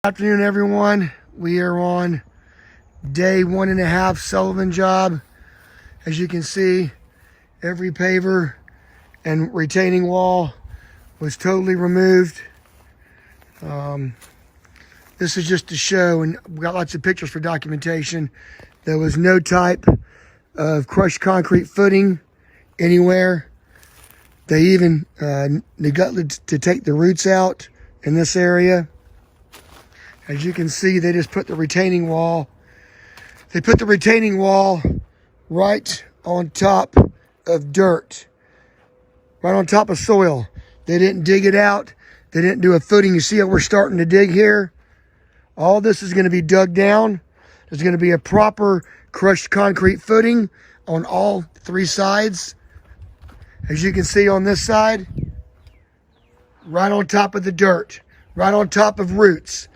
Good afternoon, everyone. We are on day 1.5 Sullivan job. As you can see, every paver and retaining wall was totally removed. This is just to show, and we got lots of pictures for documentation. There was no type of crushed concrete footing anywhere. They even neglected to take the roots out in this area. As you can see, they just put the retaining wall. They put the retaining wall right on top of dirt, right on top of soil. They didn't dig it out. They didn't do a footing. You see how we're starting to dig here? All this is going to be dug down. There's going to be a proper crushed concrete footing on all three sides. As you can see on this side, right on top of the dirt, right on top of roots.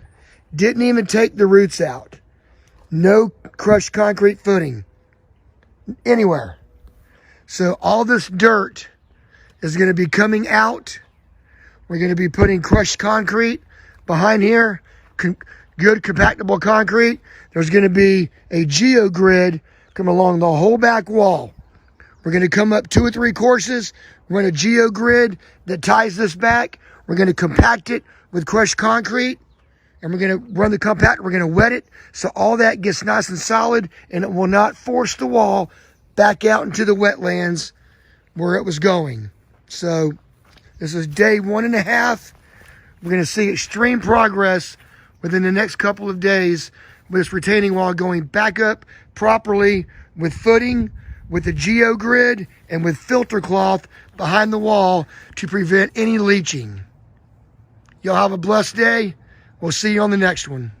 Didn't even take the roots out. No crushed concrete footing anywhere. So all this dirt is going to be coming out. We're going to be putting crushed concrete behind here, good compactable concrete. There's going to be a geogrid come along the whole back wall. We're going to come up 2 or 3 courses, run a geogrid that ties this back. We're going to compact it with crushed concrete. And we're going to run the compactor, we're going to wet it so all that gets nice and solid and it will not force the wall back out into the wetlands where it was going. So this is day 1.5. We're going to see extreme progress within the next couple of days with this retaining wall going back up properly with footing, with the geogrid, and with filter cloth behind the wall to prevent any leaching. Y'all have a blessed day. We'll see you on the next one.